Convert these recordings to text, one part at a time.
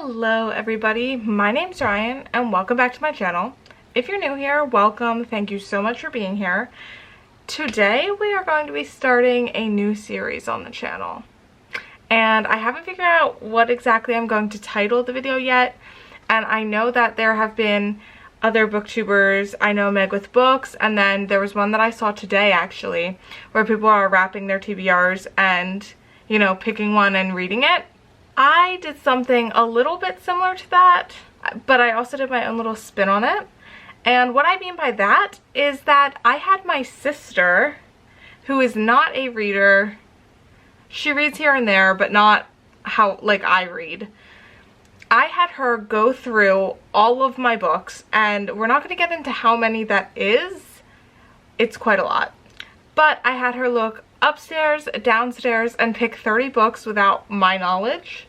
Hello everybody, my name's Ryan and welcome back to my channel. If you're new here, welcome. Thank you so much for being here. Today we are going to be starting a new series on the channel. And I haven't figured out what exactly I'm going to title the video yet. And I know that there have been other booktubers. I know Meg with Books, and then there was one that I saw today actually where people are wrapping their TBRs and, you know, picking one and reading it. I did something a little bit similar to that, but I also did my own little spin on it. And what I mean by that is that I had my sister, who is not a reader. She reads here and there, but not how like I read. I had her go through all of my books, and we're not going to get into how many that is. It's quite a lot. But I had her look upstairs, downstairs, and pick 30 books without my knowledge.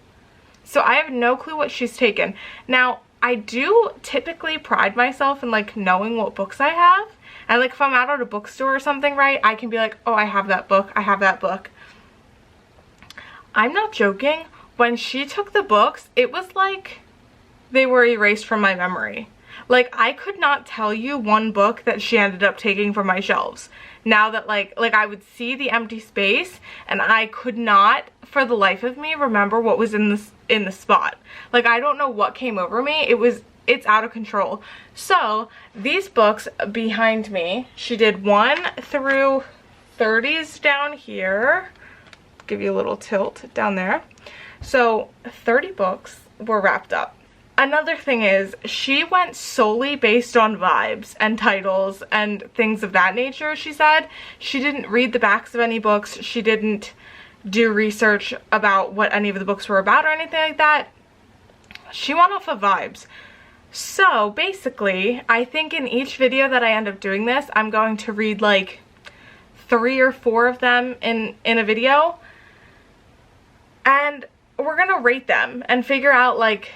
So I have no clue what she's taken. Now, I do typically pride myself in like knowing what books I have. And like if I'm out at a bookstore or something, right, I can be like, oh, I have that book, I have that book. I'm not joking. When she took the books, it was like they were erased from my memory. Like, I could not tell you one book that she ended up taking from my shelves. Now that like I would see the empty space and I could not for the life of me remember what was in the spot. Like, I don't know what came over me. It's out of control. So these books behind me, she did 1 through 30s down here. Give you a little tilt down there. So 30 books were wrapped up. Another thing is, she went solely based on vibes and titles and things of that nature, she said. She didn't read the backs of any books. She didn't do research about what any of the books were about or anything like that. She went off of vibes. So basically, I think in each video that I end up doing this, I'm going to read like 3 or 4 of them in a video. And we're gonna rate them and figure out like,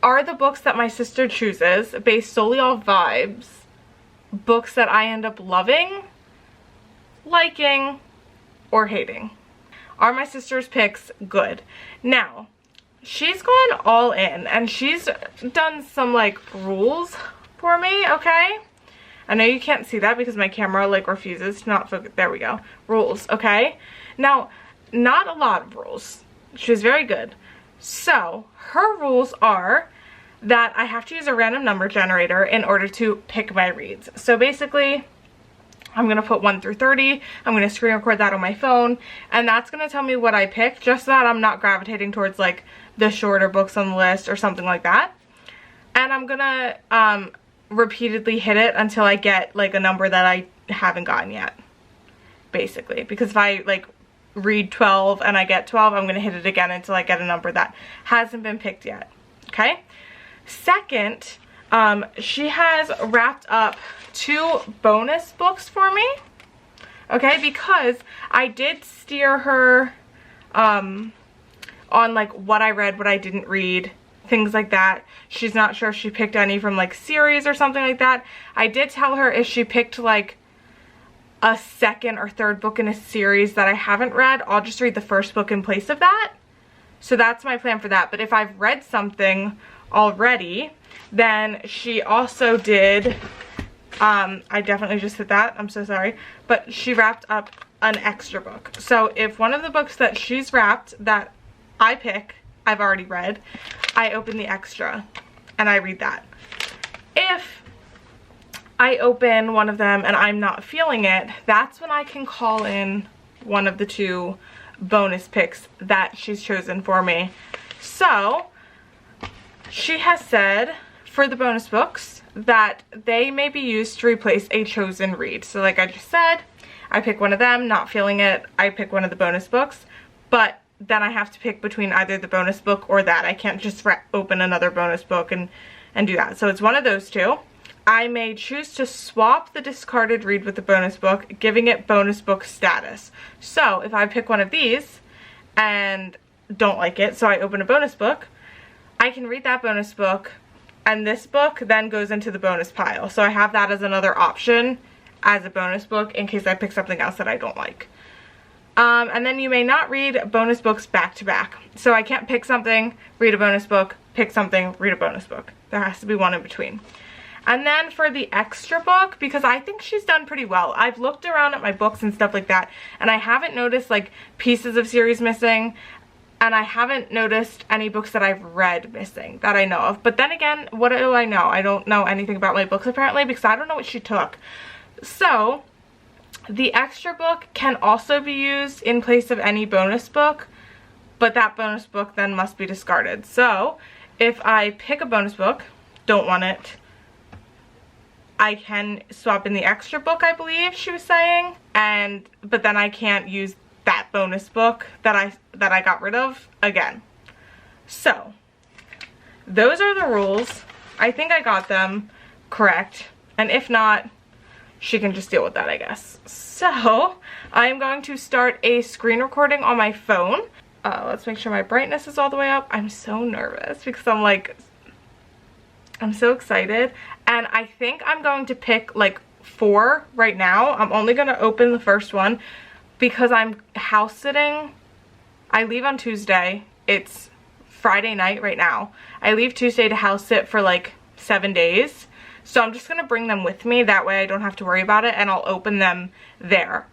are the books that my sister chooses based solely off vibes books that I end up loving, liking, or hating? Are my sister's picks good? Now, she's gone all in and she's done some like rules for me, okay? I know you can't see that because my camera like refuses to not focus. There we go. Rules, okay? Now, not a lot of rules. She's very good. So, her rules are that I have to use a random number generator in order to pick my reads. So basically, I'm going to put 1 through 30. I'm going to screen record that on my phone. And that's going to tell me what I picked, just so that I'm not gravitating towards like the shorter books on the list or something like that. And I'm going to repeatedly hit it until I get like a number that I haven't gotten yet. Basically. Because if I like read 12 and I get 12, I'm going to hit it again until I get a number that hasn't been picked yet. Okay? Second, she has wrapped up 2 bonus books for me. Okay? Because I did steer her on like what I read, what I didn't read, things like that. She's not sure if she picked any from like series or something like that. I did tell her if she picked like a 2nd or 3rd book in a series that I haven't read, I'll just read the 1st book in place of that. So that's my plan for that. But if I've read something already, then she also did, I definitely just hit that, I'm so sorry, but she wrapped up an extra book. So if one of the books that she's wrapped that I pick, I've already read, I open the extra and I read that. If I open one of them and I'm not feeling it, that's when I can call in one of the 2 bonus picks that she's chosen for me. So, she has said for the bonus books that they may be used to replace a chosen read. So like I just said, I pick one of them, not feeling it, I pick one of the bonus books, but then I have to pick between either the bonus book or that. I can't just open another bonus book and do that. So it's one of those 2. I may choose to swap the discarded read with the bonus book, giving it bonus book status. So if I pick one of these and don't like it, so I open a bonus book, I can read that bonus book, and this book then goes into the bonus pile. So I have that as another option as a bonus book in case I pick something else that I don't like. And then you may not read bonus books back to back. So I can't pick something, read a bonus book, pick something, read a bonus book. There has to be one in between. And then for the extra book, because I think she's done pretty well. I've looked around at my books and stuff like that, and I haven't noticed like pieces of series missing, and I haven't noticed any books that I've read missing that I know of. But then again, what do I know? I don't know anything about my books apparently, because I don't know what she took. So the extra book can also be used in place of any bonus book, but that bonus book then must be discarded. So if I pick a bonus book, don't want it, I can swap in the extra book, I believe she was saying, but then I can't use that bonus book that I got rid of again. So those are the rules. I think I got them correct, and if not, she can just deal with that, I guess. So I'm going to start a screen recording on my phone. Let's make sure my brightness is all the way up. I'm so nervous because I'm so excited, and I think I'm going to pick like 4 right now. I'm only going to open the first one because I'm house sitting. I leave on Tuesday. It's Friday night right now. I leave Tuesday to house sit for like 7 days. So I'm just going to bring them with me. That way I don't have to worry about it, and I'll open them there.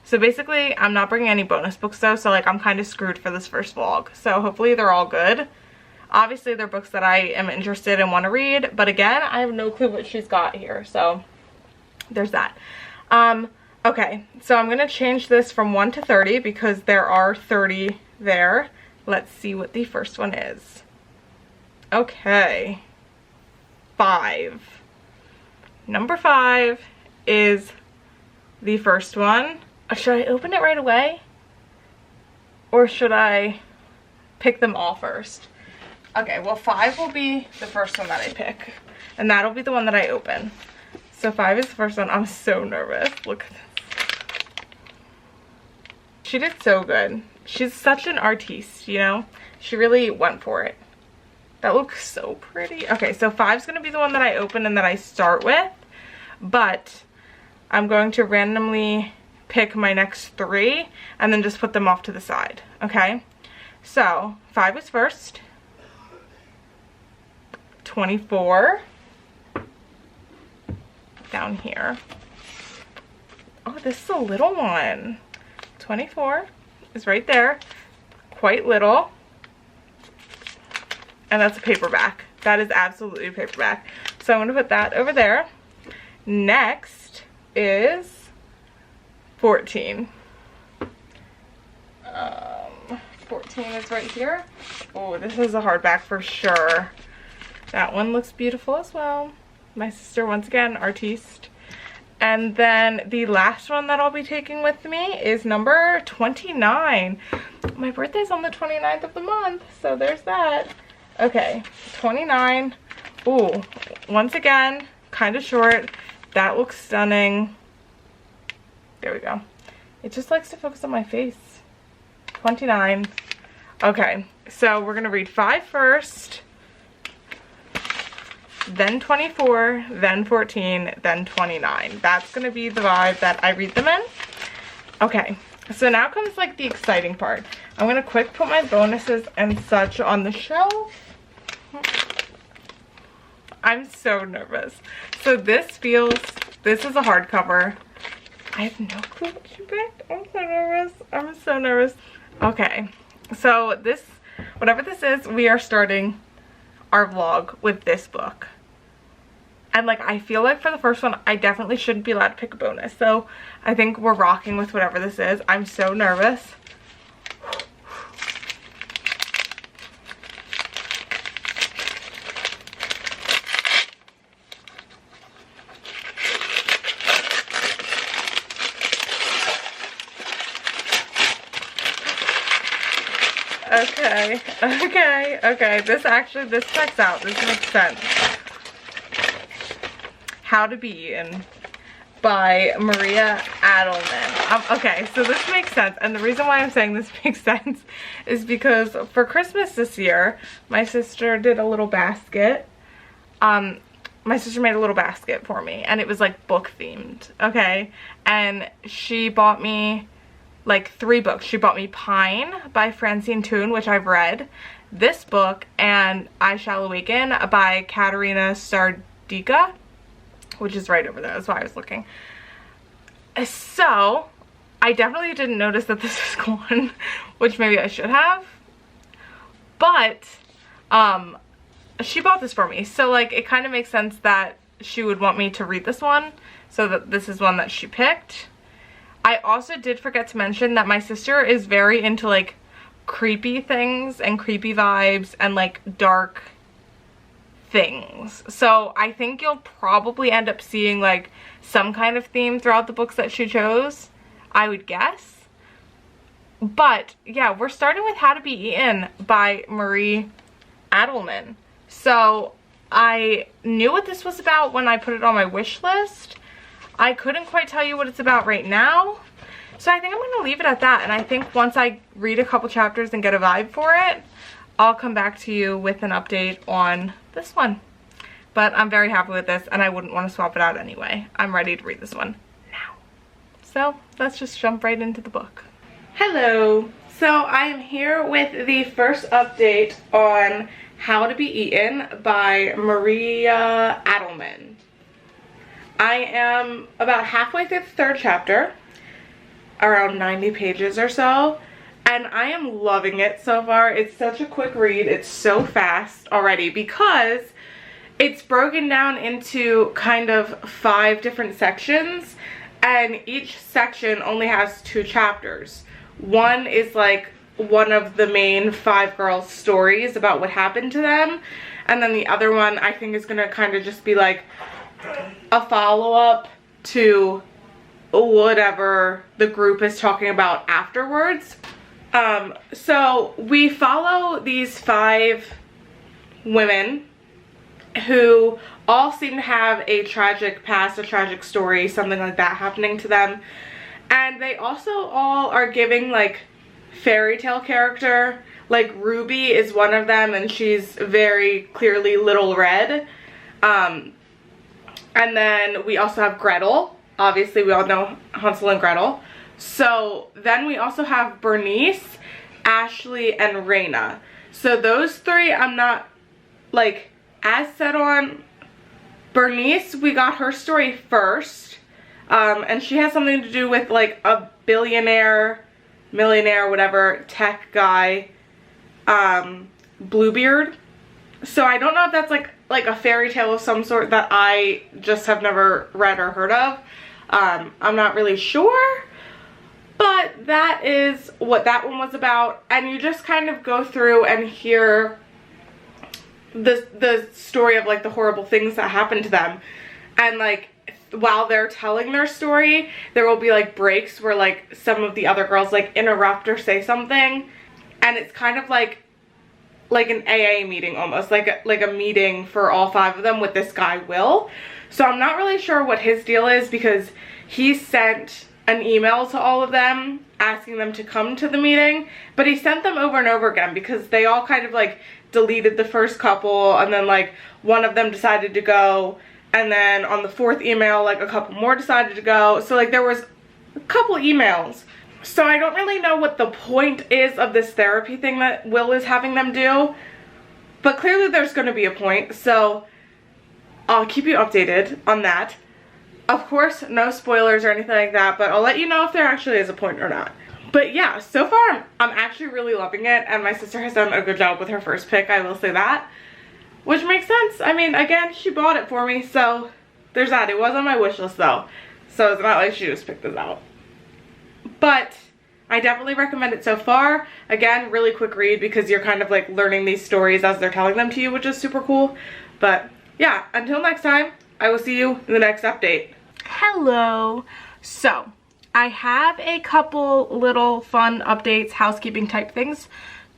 So basically, I'm not bringing any bonus books though, so like I'm kind of screwed for this first vlog. So hopefully they're all good. Obviously they're books that I am interested and want to read, but again, I have no clue what she's got here. So there's that. Okay, so I'm going to change this from 1 to 30 because there are 30 there. Let's see what the first one is. Okay. 5. Number 5 is the first one. Should I open it right away? Or should I pick them all first? Okay, well 5 will be the first one that I pick. And that'll be the one that I open. So 5 is the first one. I'm so nervous. Look at this. She did so good. She's such an artiste, you know? She really went for it. That looks so pretty. Okay, so 5's going to be the one that I open and that I start with. But I'm going to randomly pick my next 3 and then just put them off to the side. Okay? So 5 is first. 24. Down here. Oh, this is a little one. 24 is right there. Quite little. And that's a paperback. That is absolutely a paperback. So I'm going to put that over there. Next is 14. 14 is right here. Oh, this is a hardback for sure. That one looks beautiful as well. My sister, once again, artiste. And then the last one that I'll be taking with me is number 29. My birthday's on the 29th of the month, so there's that. Okay, 29. Ooh, once again, kind of short. That looks stunning. There we go. It just likes to focus on my face. 29. Okay, so we're going to read 5 first, then 24, then 14, then 29. That's going to be the vibe that I read them in. Okay, so now comes like the exciting part. I'm going to quick put my bonuses and such on the shelf. I'm so nervous. So this is a hardcover. I have no clue what she picked. I'm so nervous. I'm so nervous. Okay, so this, whatever this is, we are starting our vlog with this book. And like, I feel like for the first one, I definitely shouldn't be allowed to pick a bonus. So I think we're rocking with whatever this is. I'm so nervous. Okay. This checks out. This makes sense. How to Be Eaten by Maria Adelman. Okay, so this makes sense. And the reason why I'm saying this makes sense is because for Christmas this year, my sister did a little basket. My sister made a little basket for me, and it was like book themed, okay? And she bought me like 3 books. She bought me Pine by Francine Toon, which I've read, this book, and I Shall Awaken by Katerina Stardica, which is right over there. That's why I was looking. So I definitely didn't notice that this is gone, which maybe I should have. But she bought this for me, so like it kind of makes sense that she would want me to read this one, so that this is one that she picked. I also did forget to mention that my sister is very into like creepy things and creepy vibes and like dark things. So I think you'll probably end up seeing like some kind of theme throughout the books that she chose, I would guess. But yeah, we're starting with How to Be Eaten by Marie Adelman. So I knew what this was about when I put it on my wish list. I couldn't quite tell you what it's about right now. So I think I'm going to leave it at that. And I think once I read a couple chapters and get a vibe for it, I'll come back to you with an update on this one. But I'm very happy with this and I wouldn't want to swap it out anyway. I'm ready to read this one now. So let's just jump right into the book. Hello. So I am here with the first update on How to Be Eaten by Maria Adelman. I am about halfway through the 3rd chapter, around 90 pages or so, and I am loving it so far. It's such a quick read. It's so fast already because it's broken down into kind of 5 different sections, and each section only has 2 chapters. One is like one of the main 5 girls' stories about what happened to them, and then the other one I think is gonna kind of just be like a follow-up to whatever the group is talking about afterwards. So we follow these 5 women who all seem to have a tragic past, a tragic story, something like that happening to them. And they also all are giving like fairy tale character. Like Ruby is one of them and she's very clearly Little Red. And then we also have Gretel. Obviously we all know Hansel and Gretel. So then we also have Bernice, Ashley, and Raina. So those 3 I'm not like as set on. Bernice, we got her story first. And she has something to do with like a billionaire, millionaire, whatever, tech guy, Bluebeard. So I don't know if that's like a fairy tale of some sort that I just have never read or heard of. I'm not really sure, but that is what that one was about. And you just kind of go through and hear the story of like the horrible things that happened to them. And like while they're telling their story, there will be like breaks where like some of the other girls like interrupt or say something, and it's kind of like an AA meeting almost, like a meeting for all 5 of them with this guy Will. So I'm not really sure what his deal is because he sent an email to all of them asking them to come to the meeting, but he sent them over and over again because they all kind of like deleted the first couple, and then like one of them decided to go, and then on the 4th email like a couple more decided to go. So like there was a couple emails. So I don't really know what the point is of this therapy thing that Will is having them do, but clearly there's going to be a point, so I'll keep you updated on that. Of course, no spoilers or anything like that, but I'll let you know if there actually is a point or not. But yeah, so far I'm actually really loving it, and my sister has done a good job with her first pick, I will say that. Which makes sense. I mean, again, she bought it for me, so there's that. It was on my wish list though, so it's not like she just picked this out. But I definitely recommend it so far. Again, really quick read because you're kind of like learning these stories as they're telling them to you, which is super cool. But yeah, until next time, I will see you in the next update. Hello. So I have a couple little fun updates, housekeeping type things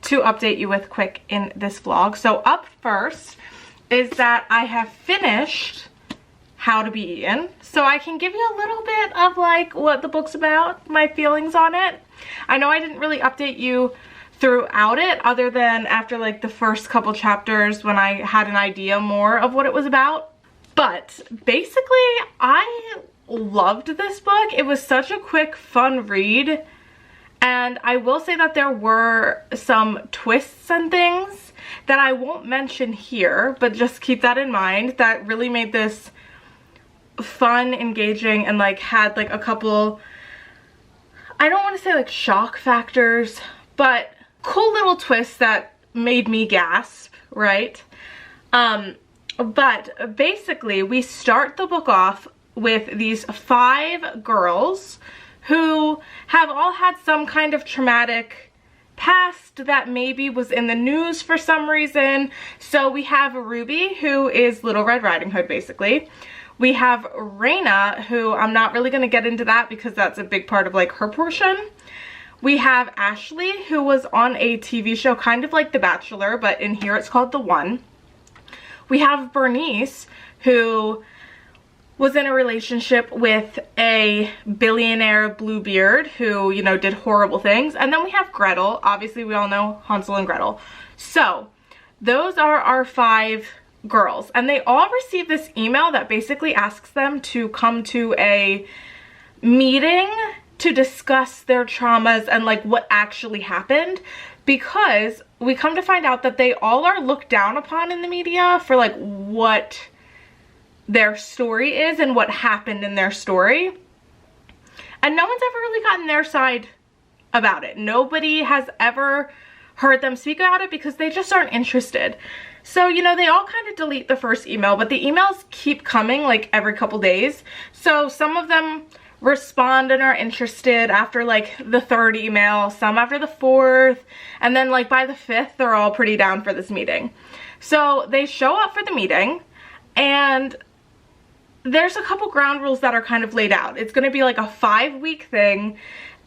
to update you with quick in this vlog. So up first is that I have finished How to Be Eaten, so I can give you a little bit of like what the book's about, my feelings on it. I know I didn't really update you throughout it other than after like the first couple chapters when I had an idea more of what it was about. But basically I loved this book. It was such a quick, fun read. And I will say that there were some twists and things that I won't mention here, but just keep that in mind, that really made this fun, engaging, and like had like a couple, I don't want to say like shock factors, but cool little twists that made me gasp, right? But basically we start the book off with these 5 girls who have all had some kind of traumatic past that maybe was in the news for some reason. So we have Ruby, who is Little Red Riding Hood, basically. We have Raina, who I'm not really going to get into that because that's a big part of like her portion. We have Ashley, who was on a TV show kind of like The Bachelor, but in here it's called The One. We have Bernice, who was in a relationship with a billionaire Bluebeard who, you know, did horrible things. And then we have Gretel. Obviously, we all know Hansel and Gretel. So those are our 5 girls. And they all received this email that basically asks them to come to a meeting to discuss their traumas and like what actually happened, because we come to find out that they all are looked down upon in the media for like what their story is and what happened in their story. And no one's ever really gotten their side about it. Nobody has ever heard them speak about it because they just aren't interested. So, you know, they all kind of delete the first email, but the emails keep coming like every couple days. So some of them respond and are interested after like the 3rd email, some after the 4th, and then like by the 5th, they're all pretty down for this meeting. So they show up for the meeting, and there's a couple ground rules that are kind of laid out. It's going to be like a 5-week thing,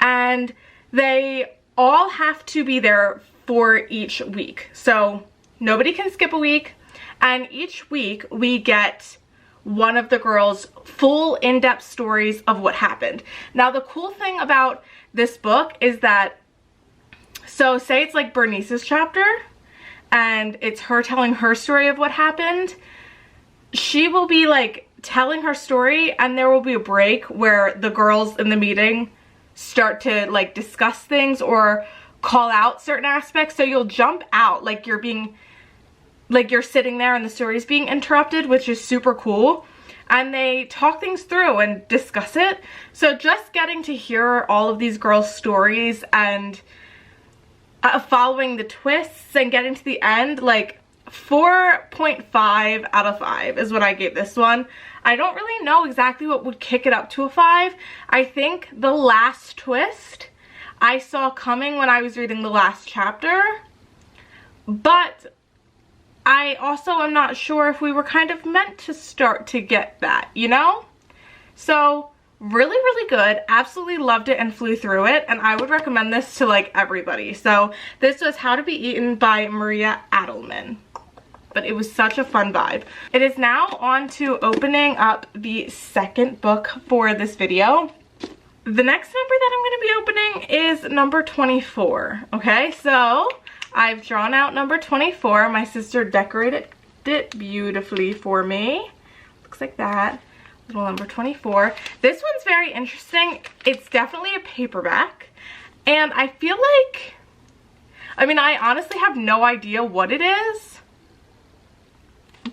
and they all have to be there for each week. So nobody can skip a week, and each week we get one of the girls' full in-depth stories of what happened. Now, the cool thing about this book is that, so say it's like Bernice's chapter, and it's her telling her story of what happened. She will be like telling her story, and there will be a break where the girls in the meeting start to like discuss things or call out certain aspects. So you'll jump out like you're being, like you're sitting there and the story's being interrupted, which is super cool. And they talk things through and discuss it. So just getting to hear all of these girls' stories and following the twists and getting to the end, like 4.5 out of 5 is what I gave this one. I don't really know exactly what would kick it up to a 5. I think the last twist I saw coming when I was reading the last chapter, but I also am not sure if we were kind of meant to start to get that, you know? So really, really good. Absolutely loved it and flew through it, and I would recommend this to like everybody. So this was How to Be Eaten by Maria Adelman. But it was such a fun vibe. It is now on to opening up the 2nd book for this video. The next number that I'm going to be opening is number 24. Okay, so I've drawn out number 24. My sister decorated it beautifully for me. Looks like that. Little number 24. This one's very interesting. It's definitely a paperback. And I feel like, I mean, I honestly have no idea what it is.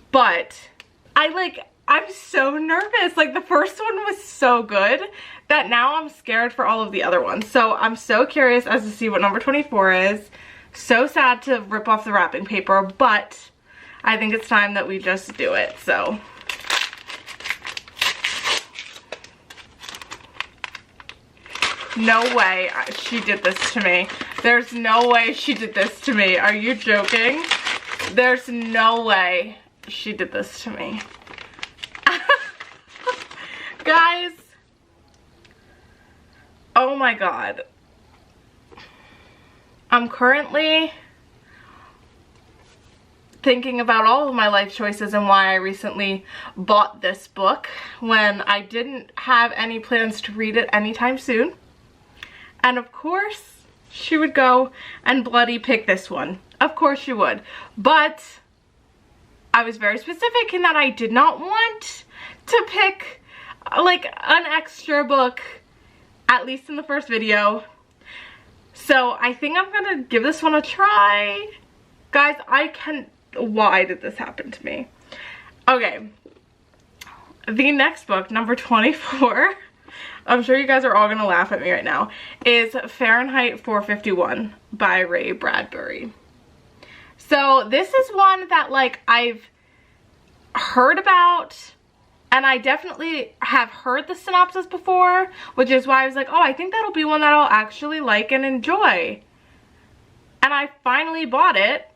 But I'm so nervous. Like, the first one was so good that now I'm scared for all of the other ones. So I'm so curious as to see what number 24 is. So sad to rip off the wrapping paper, but I think it's time that we just do it. So no way she did this to me. There's no way she did this to me. Are you joking? There's no way she did this to me. Guys, oh my god. I'm currently thinking about all of my life choices and why I recently bought this book when I didn't have any plans to read it anytime soon. And of course, she would go and bloody pick this one. Of course she would. But I was very specific in that I did not want to pick like an extra book, at least in the first video. So I think I'm gonna give this one a try. Guys, why did this happen to me? Okay. The next book, number 24, I'm sure you guys are all gonna laugh at me right now, is Fahrenheit 451 by Ray Bradbury. So this is one that like I've heard about, and I definitely have heard the synopsis before, which is why I was like, oh, I think that'll be one that I'll actually like and enjoy. And I finally bought it.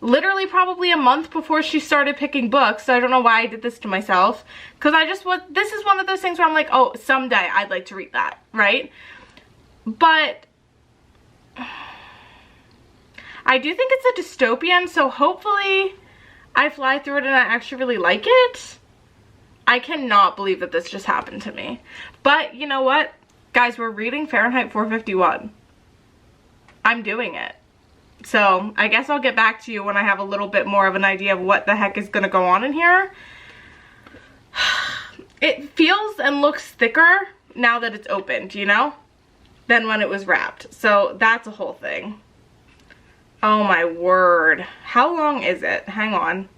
Literally probably a month before she started picking books, so I don't know why I did this to myself. Because this is one of those things where I'm like, oh, someday I'd like to read that, right? But I do think it's a dystopian, so hopefully I fly through it and I actually really like it. I cannot believe that this just happened to me. But you know what? Guys, we're reading Fahrenheit 451. I'm doing it. So I guess I'll get back to you when I have a little bit more of an idea of what the heck is going to go on in here. It feels and looks thicker now that it's opened, you know, than when it was wrapped. So that's a whole thing. Oh my word. How long is it? Hang on.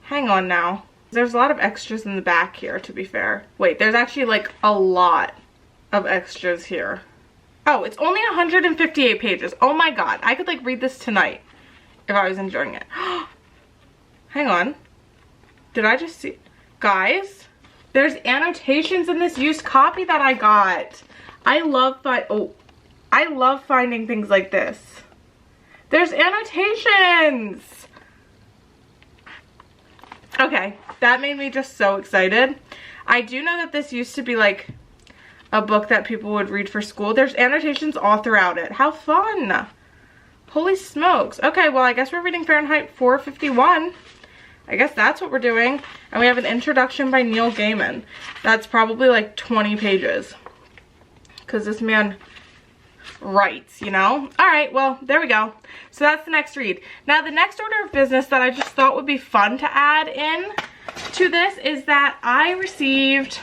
Hang on now. There's a lot of extras in the back here, to be fair. Wait, there's actually like a lot of extras here. Oh, it's only 158 pages. Oh my god. I could like read this tonight if I was enjoying it. Hang on. Did I just see? Guys, there's annotations in this used copy that I got. I love finding things like this. There's annotations. Okay, that made me just so excited. I do know that this used to be like a book that people would read for school. There's annotations all throughout it. How fun. Holy smokes. Okay, well, I guess we're reading Fahrenheit 451. I guess that's what we're doing. And we have an introduction by Neil Gaiman. That's probably like 20 pages. Because this man writes, you know? Alright, well, there we go. So that's the next read. Now, the next order of business that I just thought would be fun to add in to this is that I received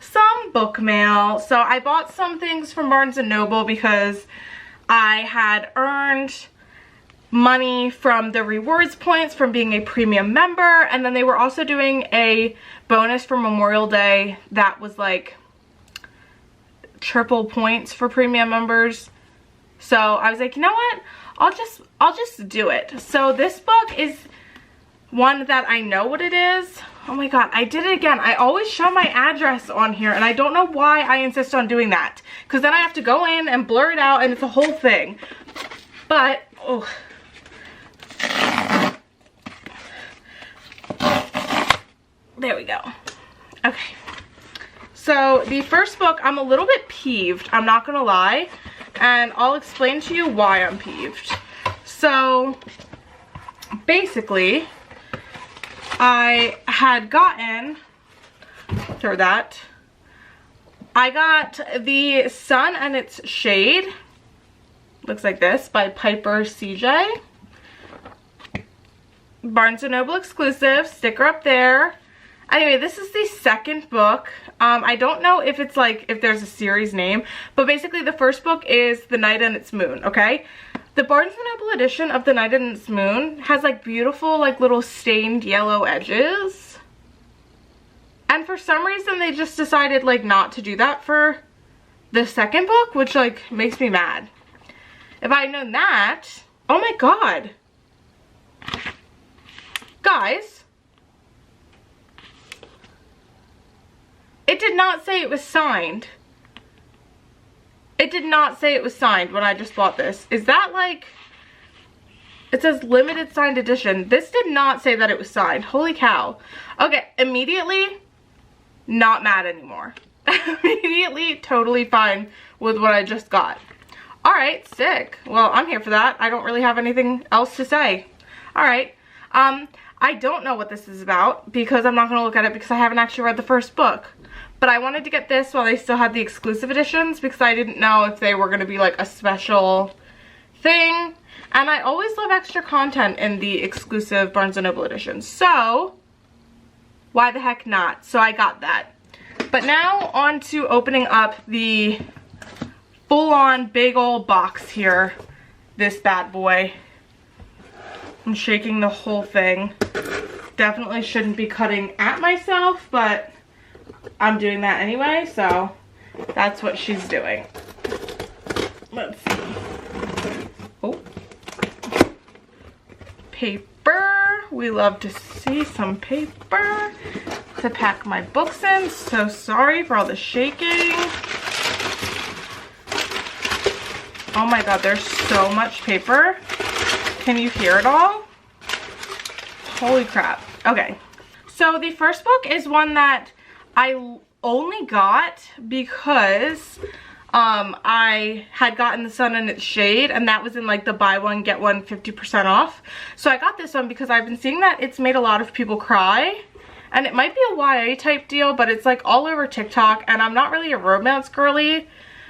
some book mail. So I bought some things from Barnes & Noble because I had earned money from the rewards points from being a premium member, and then they were also doing a bonus for Memorial Day that was like triple points for premium members. So I was like, you know what, I'll just do it. So this book is one that I know what it is. Oh my god, I did it again. I always show my address on here, and I don't know why I insist on doing that, because then I have to go in and blur it out, and it's a whole thing. But, oh. There we go. Okay. So, the first book, I'm a little bit peeved, I'm not gonna lie, and I'll explain to you why I'm peeved. So, basically, I had gotten, throw that, I got The Sun and Its Shade, looks like this, by Piper CJ. Barnes & Noble exclusive, sticker up there. Anyway, this is the second book. I don't know if it's like, if there's a series name, but basically the first book is The Night and Its Moon, okay? The Barnes & Noble edition of The Night and Its Moon has like beautiful like little stained yellow edges. And for some reason they just decided like not to do that for the second book, which like makes me mad. If I had known that, oh my god. Guys, it did not say it was signed. It did not say it was signed when I just bought this. Is that like, it says limited signed edition. This did not say that it was signed. Holy cow. Okay, immediately not mad anymore. Immediately totally fine with what I just got. Alright, sick. Well, I'm here for that. I don't really have anything else to say. Alright, I don't know what this is about because I'm not going to look at it because I haven't actually read the first book. But I wanted to get this while they still had the exclusive editions because I didn't know if they were going to be like a special thing. And I always love extra content in the exclusive Barnes & Noble editions. So, why the heck not? So I got that. But now on to opening up the full-on big old box here. This bad boy. I'm shaking the whole thing. Definitely shouldn't be cutting at myself, but I'm doing that anyway, so that's what she's doing. Let's see. Oh. Paper. We love to see some paper to pack my books in. So sorry for all the shaking. Oh my god, there's so much paper. Can you hear it all? Holy crap. Okay. So the first book is one that I only got because I had gotten The Sun in Its Shade, and that was in like the buy one get one 50% off. So I got this one because I've been seeing that it's made a lot of people cry, and it might be a YA type deal, but it's like all over TikTok, and I'm not really a romance girly,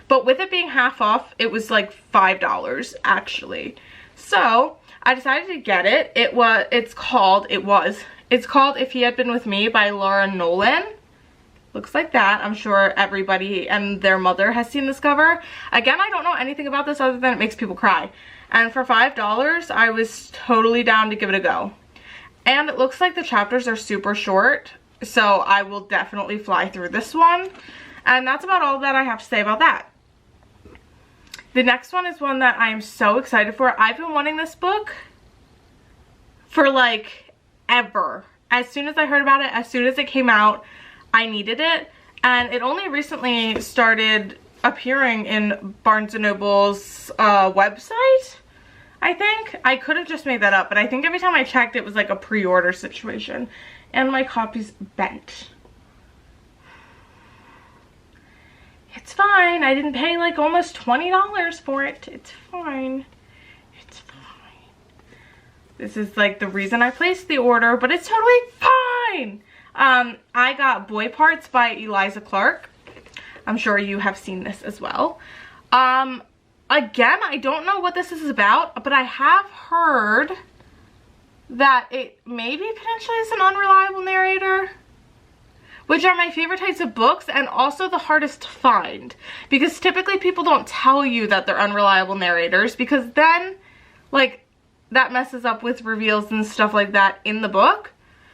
but with it being half off, it was like $5 actually. So I decided to get it. It's called If He Had Been With Me by Laura Nolan. Looks like that. I'm sure everybody and their mother has seen this cover. Again, I don't know anything about this other than it makes people cry. And for $5, I was totally down to give it a go. And it looks like the chapters are super short, so I will definitely fly through this one. And that's about all that I have to say about that. The next one is one that I am so excited for. I've been wanting this book for like ever. As soon as I heard about it, as soon as it came out, I needed it, and it only recently started appearing in Barnes & Noble's website, I think. I could have just made that up, but I think every time I checked it was like a pre-order situation, and my copy's bent. It's fine. I didn't pay like almost $20 for it. It's fine. It's fine. This is like the reason I placed the order, but it's totally fine. I got Boy Parts by Eliza Clark. I'm sure you have seen this as well. Again, I don't know what this is about, but I have heard that it maybe potentially is an unreliable narrator, which are my favorite types of books and also the hardest to find, because typically people don't tell you that they're unreliable narrators, because then like that messes up with reveals and stuff like that in the book.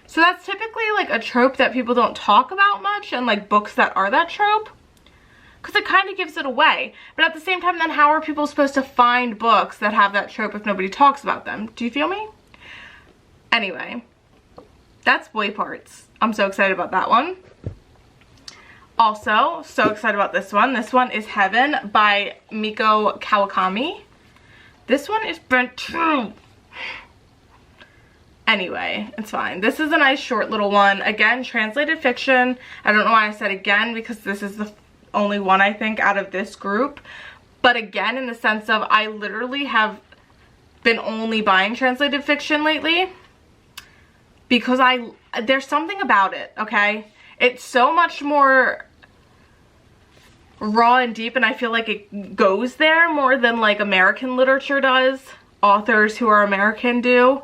So that's typically like a trope that people don't talk about much, and like books that are that trope, because it kind of gives it away. But at the same time, then how are people supposed to find books that have that trope if nobody talks about them? Do you feel me? Anyway, that's Boy Parts. I'm so excited about that one. Also, so excited about this one. This one is Heaven by Miko Kawakami. This one is burnt true. Anyway, it's fine. This is a nice short little one. Again, translated fiction. I don't know why I said again, because this is the only one I think out of this group. But again, in the sense of I literally have been only buying translated fiction lately, because there's something about it, okay? It's so much more raw and deep, and I feel like it goes there more than like American literature does. Authors who are American do.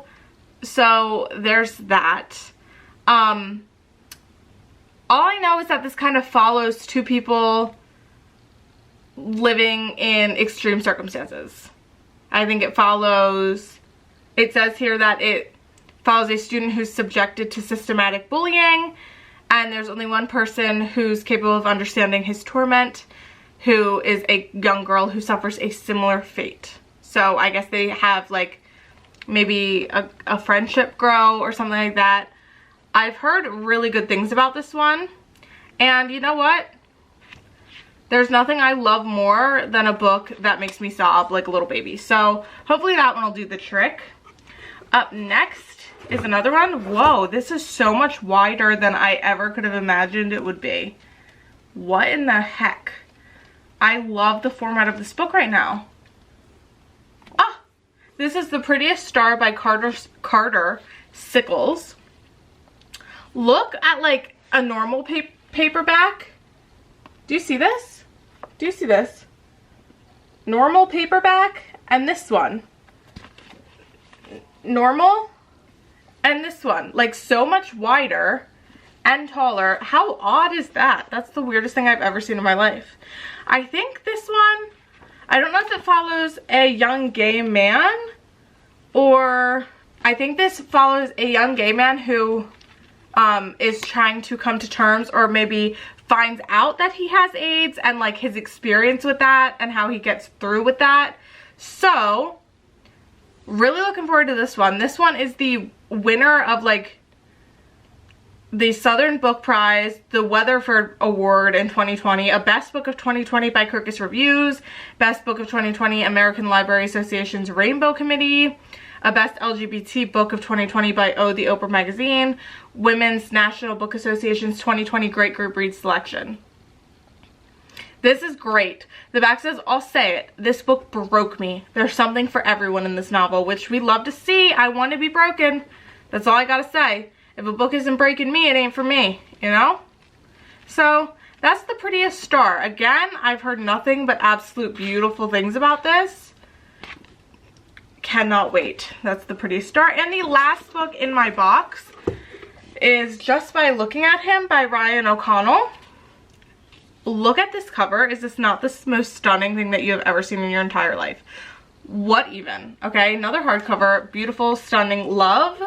So there's that. All I know is that this kind of follows two people living in extreme circumstances. I think it says here that it follows a student who's subjected to systematic bullying, and there's only one person who's capable of understanding his torment, who is a young girl who suffers a similar fate. So I guess they have like maybe a friendship grow or something like that. I've heard really good things about this one, and you know what? There's nothing I love more than a book that makes me sob like a little baby. So hopefully that one will do the trick. Up next is another one. Whoa, this is so much wider than I ever could have imagined it would be. What in the heck? I love the format of this book right now. Ah, this is The Prettiest Star by Carter Sickles. Look at like a normal paperback. Do you see this? Do you see this? Normal paperback and this one. Normal and this one. Like so much wider and taller. How odd is that? That's the weirdest thing I've ever seen in my life. I think this one I don't know if it follows a young gay man, or I think this follows a young gay man who is trying to come to terms, or maybe finds out that he has AIDS and like his experience with that and how he gets through with that. So really looking forward to this one. This one is the winner of like the Southern Book Prize, the Weatherford Award in 2020, a Best Book of 2020 by Kirkus Reviews, Best Book of 2020 American Library Association's Rainbow Committee, a Best LGBT Book of 2020 by the Oprah Magazine, Women's National Book Association's 2020 Great Group Read Selection. This is great. The back says, I'll say it, this book broke me. There's something for everyone in this novel, which we love to see. I want to be broken. That's all I gotta say. If a book isn't breaking me, it ain't for me, you know? So that's The Prettiest Star. Again, I've heard nothing but absolute beautiful things about this. Cannot wait. That's The Prettiest Star. And the last book in my box is Just by Looking at Him by Ryan O'Connell. Look at this cover. Is this not the most stunning thing that you have ever seen in your entire life? What even? Okay, another hardcover. Beautiful, stunning, love.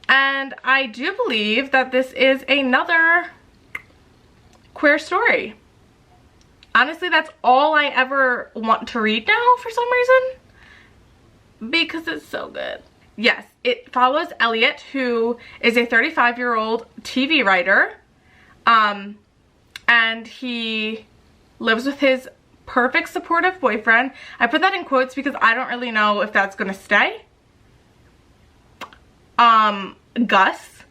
And I do believe that this is another queer story. Honestly, that's all I ever want to read now for some reason, because it's so good. Yes, it follows Elliot, who is a 35-year-old TV writer, and he lives with his perfect supportive boyfriend. I put that in quotes because I don't really know if that's gonna stay. Gus.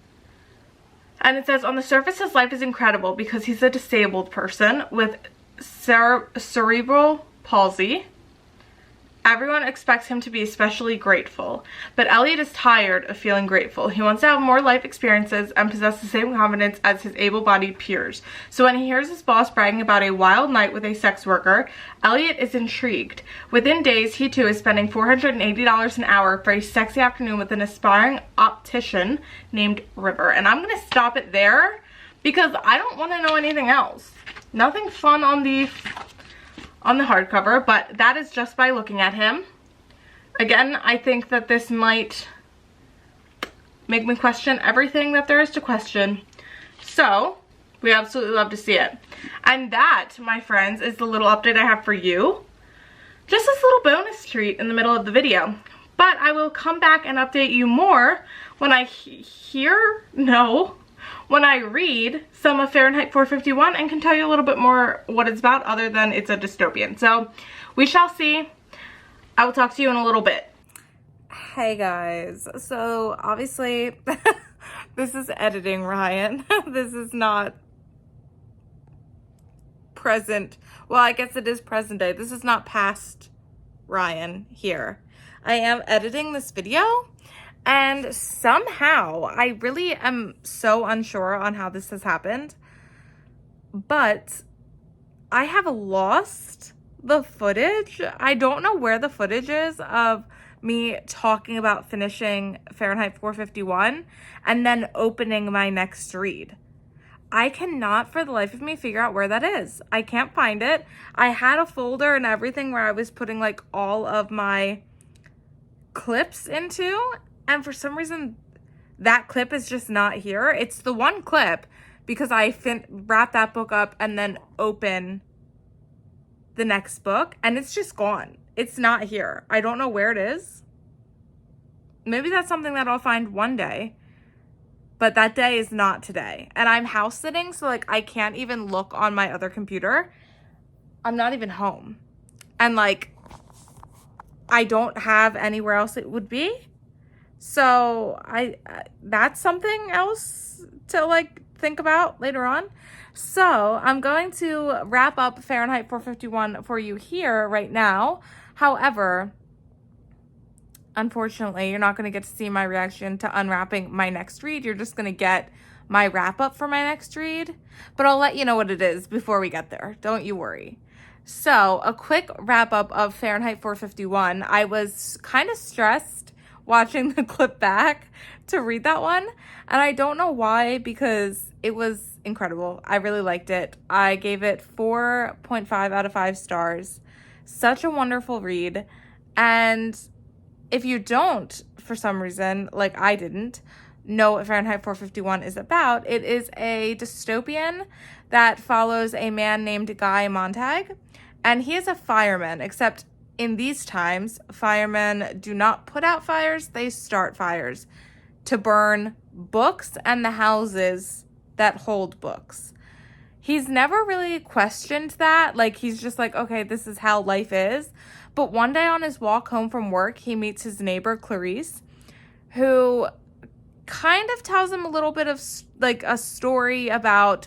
And it says, on the surface his life is incredible because he's a disabled person with cerebral palsy. Everyone expects him to be especially grateful, but Elliot is tired of feeling grateful. He wants to have more life experiences and possess the same confidence as his able-bodied peers. So when he hears his boss bragging about a wild night with a sex worker, Elliot is intrigued. Within days, he too is spending $480 an hour for a sexy afternoon with an aspiring optician named River. And I'm going to stop it there because I don't want to know anything else. Nothing fun on the hardcover, but that is Just by Looking at Him. Again, I think that this might make me question everything that there is to question. So, we absolutely love to see it. And that, my friends, is the little update I have for you. Just this little bonus treat in the middle of the video. But I will come back and update you more when I when I read some of Fahrenheit 451 and can tell you a little bit more what it's about, other than it's a dystopian. So we shall see. I will talk to you in a little bit. Hey guys, so obviously this is editing Ryan. This is not present. Well, I guess it is present day. This is not past Ryan here. I am editing this video. And somehow, I really am so unsure on how this has happened, but I have lost the footage. I don't know where the footage is of me talking about finishing Fahrenheit 451 and then opening my next read. I cannot for the life of me figure out where that is. I can't find it. I had a folder and everything where I was putting like all of my clips into, and for some reason, that clip is just not here. It's the one clip because I wrap that book up and then open the next book, and it's just gone. It's not here. I don't know where it is. Maybe that's something that I'll find one day, but that day is not today. And I'm house sitting, so like I can't even look on my other computer. I'm not even home. And like, I don't have anywhere else it would be. So that's something else to like think about later on. So I'm going to wrap up Fahrenheit 451 for you here right now. However, unfortunately, you're not going to get to see my reaction to unwrapping my next read. You're just going to get my wrap up for my next read, but I'll let you know what it is before we get there. Don't you worry. So a quick wrap up of Fahrenheit 451. I was kind of stressed watching the clip back to read that one, and I don't know why, because it was incredible. I really liked it. I gave it 4.5 out of 5 stars. Such a wonderful read. And if you don't, for some reason, like I didn't, know what Fahrenheit 451 is about, it is a dystopian that follows a man named Guy Montag, and he is a fireman, except in these times, firemen do not put out fires, they start fires to burn books and the houses that hold books. He's never really questioned that. Like, he's just like, okay, this is how life is. But one day on his walk home from work, he meets his neighbor, Clarice, who kind of tells him a little bit of like a story about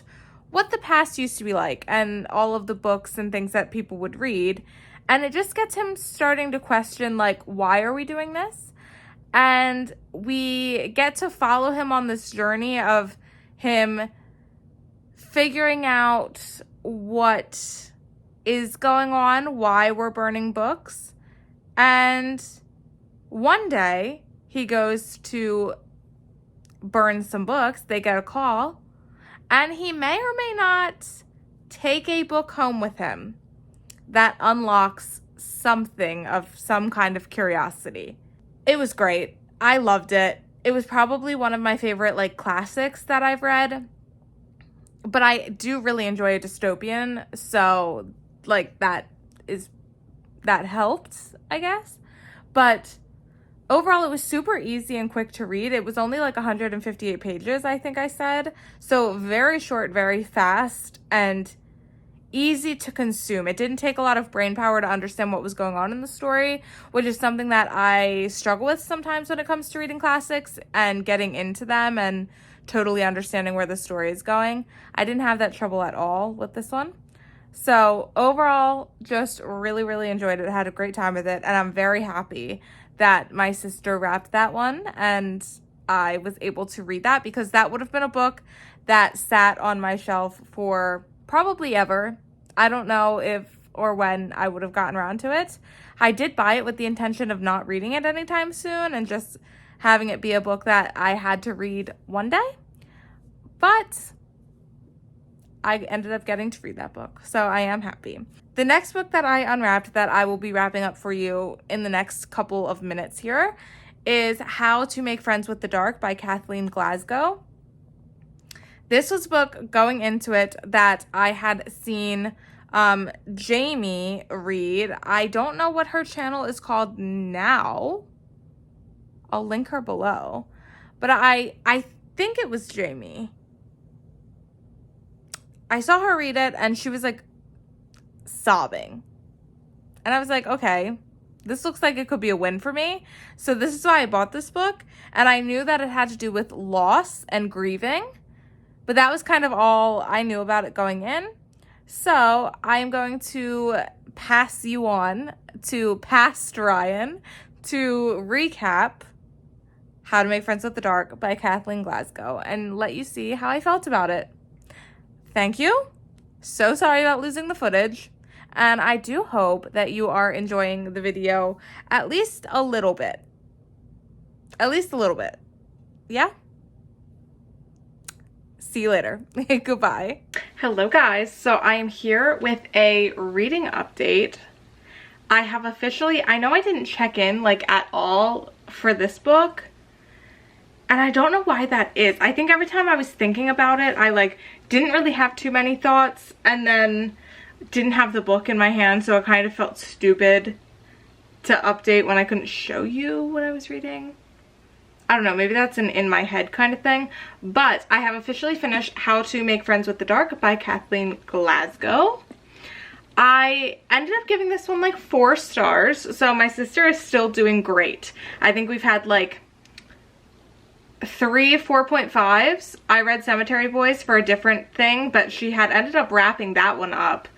what the past used to be like and all of the books and things that people would read. And it just gets him starting to question, like, why are we doing this? And we get to follow him on this journey of him figuring out what is going on, why we're burning books. And one day he goes to burn some books. They get a call, and he may or may not take a book home with him that unlocks something of some kind of curiosity. It was great. I loved it. It was probably one of my favorite like classics that I've read. But I do really enjoy a dystopian, so like that helped, I guess. But overall, it was super easy and quick to read. It was only like 158 pages, I think I said. So very short, very fast, and easy to consume. It didn't take a lot of brain power to understand what was going on in the story, which is something that I struggle with sometimes when it comes to reading classics and getting into them and totally understanding where the story is going. I didn't have that trouble at all with this one. So overall, just really, really enjoyed it. I had a great time with it, and I'm very happy that my sister wrapped that one and I was able to read that, because that would have been a book that sat on my shelf for probably ever. I don't know if or when I would have gotten around to it. I did buy it with the intention of not reading it anytime soon and just having it be a book that I had to read one day. But I ended up getting to read that book, so I am happy. The next book that I unwrapped that I will be wrapping up for you in the next couple of minutes here is How to Make Friends with the Dark by Kathleen Glasgow. This was a book going into it that I had seen Jamie read. I don't know what her channel is called now. I'll link her below. But I think it was Jamie. I saw her read it and she was like sobbing. And I was like, okay, this looks like it could be a win for me. So this is why I bought this book. And I knew that it had to do with loss and grieving. But that was kind of all I knew about it going in. So I am going to pass you on to Past Ryan to recap How to Make Friends with the Dark by Kathleen Glasgow and let you see how I felt about it. Thank you. So sorry about losing the footage. And I do hope that you are enjoying the video at least a little bit. At least a little bit. Yeah? See you later. Goodbye. Hello guys. So I am here with a reading update. I have officially, I know I didn't check in like at all for this book. And I don't know why that is. I think every time I was thinking about it, I like didn't really have too many thoughts and then didn't have the book in my hand, so it kind of felt stupid to update when I couldn't show you what I was reading. I don't know, maybe that's an in my head kind of thing. But I have officially finished How to Make Friends with the Dark by Kathleen Glasgow. I ended up giving this one like 4 stars, so my sister is still doing great. I think we've had like 3 4.5s. I read Cemetery Boys for a different thing, but she had ended up wrapping that one up.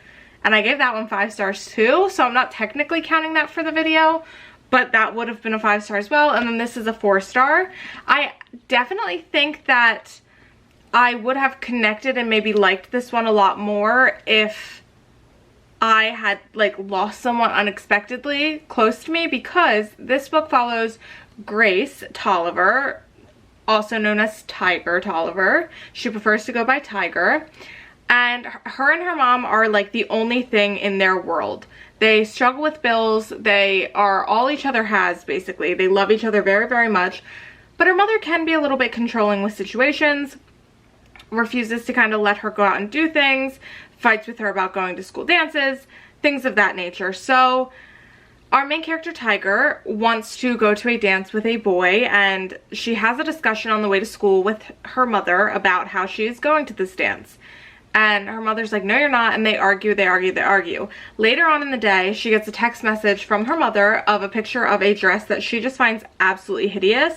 And I gave that one 5 stars too, so I'm not technically counting that for the video, but that would have been a 5 star as well. And then this is a 4 star. I definitely think that I would have connected and maybe liked this one a lot more if I had like lost someone unexpectedly close to me, because this book follows Grace Tolliver, also known as Tiger Tolliver. She prefers to go by Tiger. And her mom are like the only thing in their world. They struggle with bills. They are all each other has, basically. They love each other very, very much. But her mother can be a little bit controlling with situations, refuses to kind of let her go out and do things, fights with her about going to school dances, things of that nature. So our main character, Tiger, wants to go to a dance with a boy, and she has a discussion on the way to school with her mother about how she is going to this dance. And her mother's like, no, you're not, and they argue, they argue, they argue. Later on in the day, she gets a text message from her mother of a picture of a dress that she just finds absolutely hideous,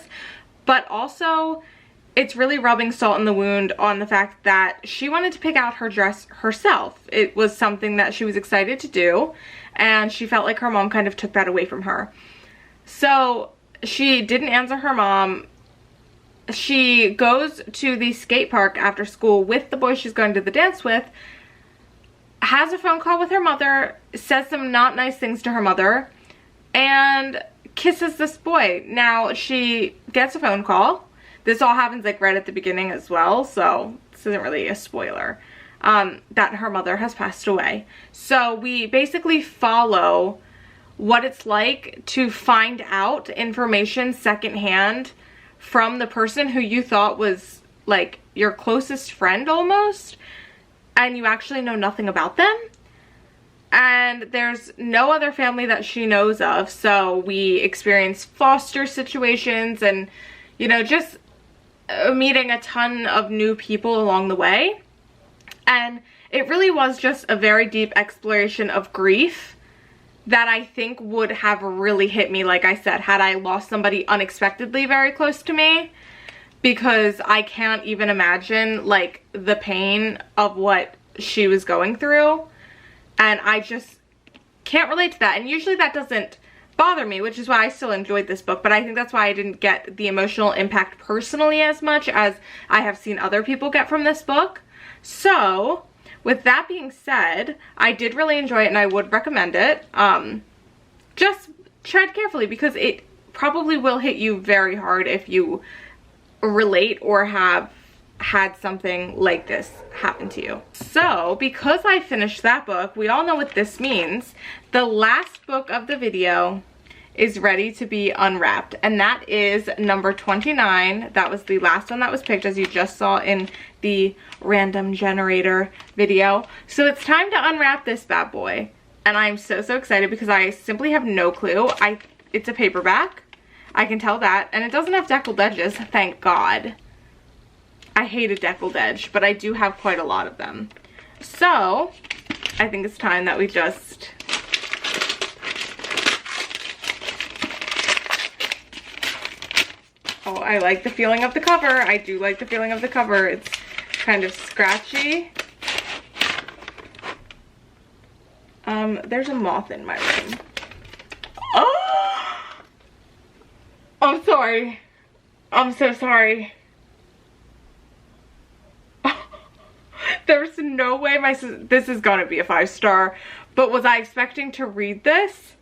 but also it's really rubbing salt in the wound on the fact that she wanted to pick out her dress herself. It was something that she was excited to do, and she felt like her mom kind of took that away from her. So she didn't answer her mom. She goes to the skate park after school with the boy she's going to the dance with, has a phone call with her mother, says some not nice things to her mother, and kisses this boy. Now, she gets a phone call. This all happens like right at the beginning as well, so this isn't really a spoiler, that her mother has passed away. So we basically follow what it's like to find out information secondhand from the person who you thought was like your closest friend almost, and you actually know nothing about them. And there's no other family that she knows of, so we experience foster situations and, you know, just meeting a ton of new people along the way. And it really was just a very deep exploration of grief that I think would have really hit me, like I said, had I lost somebody unexpectedly very close to me, because I can't even imagine like the pain of what she was going through, and I just can't relate to that. And usually that doesn't bother me, which is why I still enjoyed this book, but I think that's why I didn't get the emotional impact personally as much as I have seen other people get from this book. So with that being said, I did really enjoy it and I would recommend it. Just tread carefully, because it probably will hit you very hard if you relate or have had something like this happen to you. So because I finished that book, we all know what this means. The last book of the video is ready to be unwrapped, and that is number 29. That was the last one that was picked, as you just saw in the random generator video. So it's time to unwrap this bad boy, and I'm so excited because I simply have no clue. It's a paperback, I can tell that, and it doesn't have deckled edges, thank God. I hate a deckled edge, but I do have quite a lot of them. So I think it's time that we just oh, I like the feeling of the cover. I do like the feeling of the cover. It's kind of scratchy. There's a moth in my room. Oh! I'm sorry. I'm so sorry. There's no way this is gonna be a 5-star, but was I expecting to read this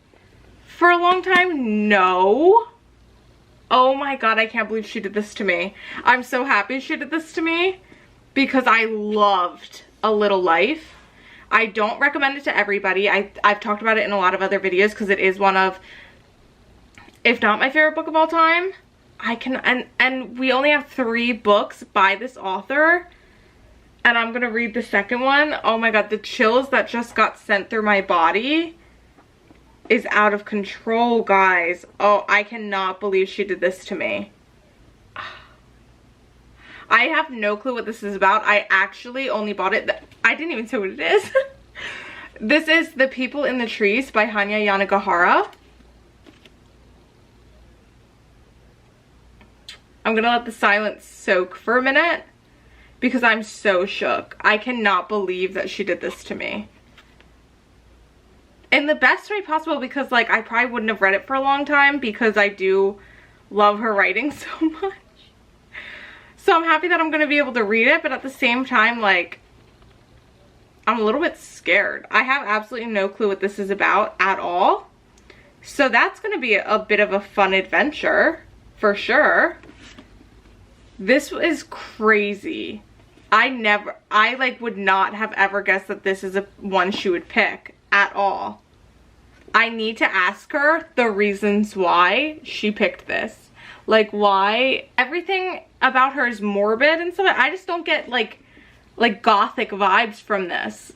for a long time? No. Oh my God, I can't believe she did this to me. I'm so happy she did this to me because I loved A Little Life. I don't recommend it to everybody. I've talked about it in a lot of other videos because it is one of, if not my favorite book of all time. And we only have 3 books by this author, and I'm gonna read the second one. Oh my God, the chills that just got sent through my body is out of control, guys. Oh, I cannot believe she did this to me. I have no clue what this is about. I actually only bought it. I didn't even say what it is. This is The People in the Trees by Hanya Yanagihara. I'm gonna let the silence soak for a minute because I'm so shook. I cannot believe that she did this to me. In the best way possible, because like I probably wouldn't have read it for a long time because I do love her writing so much. So I'm happy that I'm gonna be able to read it, but at the same time, like, I'm a little bit scared. I have absolutely no clue what this is about at all. So that's gonna be a bit of a fun adventure for sure. This is crazy. I like would not have ever guessed that this is one she would pick at all. I need to ask her the reasons why she picked this. Like, why everything about her is morbid and stuff. I just don't get like gothic vibes from this.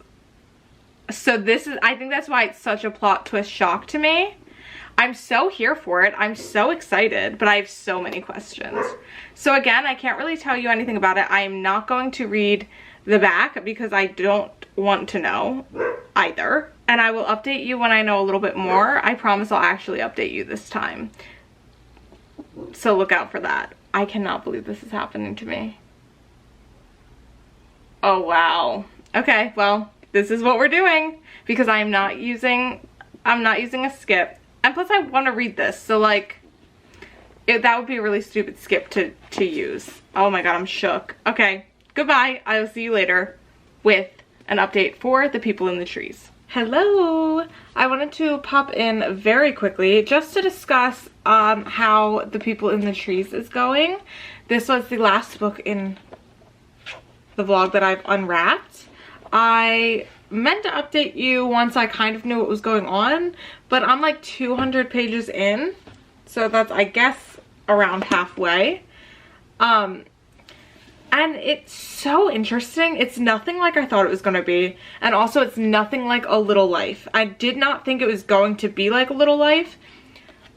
So this is, I think that's why it's such a plot twist shock to me. I'm so here for it. I'm so excited, but I have so many questions. So again, I can't really tell you anything about it. I am not going to read the back because I don't want to know either. And I will update you when I know a little bit more. I promise I'll actually update you this time. So look out for that. I cannot believe this is happening to me. Oh, wow. Okay, well, this is what we're doing because I'm not using a skip. And plus I want to read this, so like, that would be a really stupid skip to use. Oh my god, I'm shook. Okay, goodbye. I will see you later with an update for The People in the Trees. Hello! I wanted to pop in very quickly just to discuss how The People in the Trees is going. This was the last book in the vlog that I've unwrapped. I meant to update you once I kind of knew what was going on, but I'm like 200 pages in, so that's, I guess, around halfway. And it's so interesting. It's nothing like I thought it was going to be, and also it's nothing like A Little Life. I did not think it was going to be like A Little Life,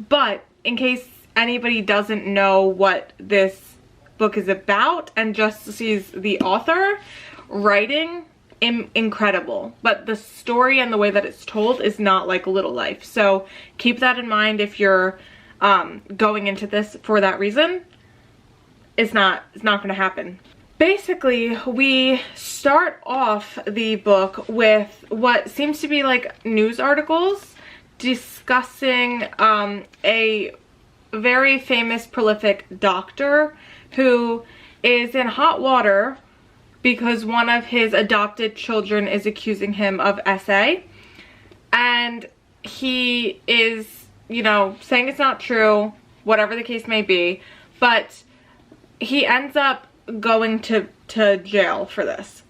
but in case anybody doesn't know what this book is about and just sees the author, writing incredible, but the story and the way that it's told is not like A Little Life. So keep that in mind if you're going into this for that reason. It's not gonna happen. Basically, we start off the book with what seems to be like news articles discussing a very famous, prolific doctor who is in hot water because one of his adopted children is accusing him of SA. And he is, you know, saying it's not true, whatever the case may be, but he ends up going to jail for this.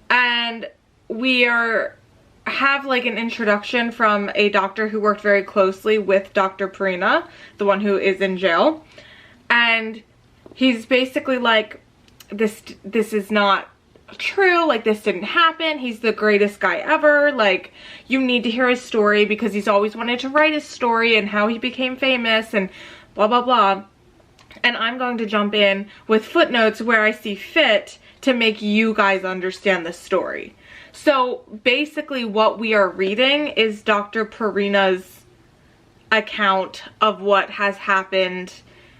And we have like an introduction from a doctor who worked very closely with Dr. Purina, the one who is in jail. And he's basically like, this is not true, like this didn't happen, he's the greatest guy ever, like you need to hear his story because he's always wanted to write his story and how he became famous and blah blah blah. And I'm going to jump in with footnotes where I see fit to make you guys understand the story. So basically what we are reading is Dr. Purina's account of what has happened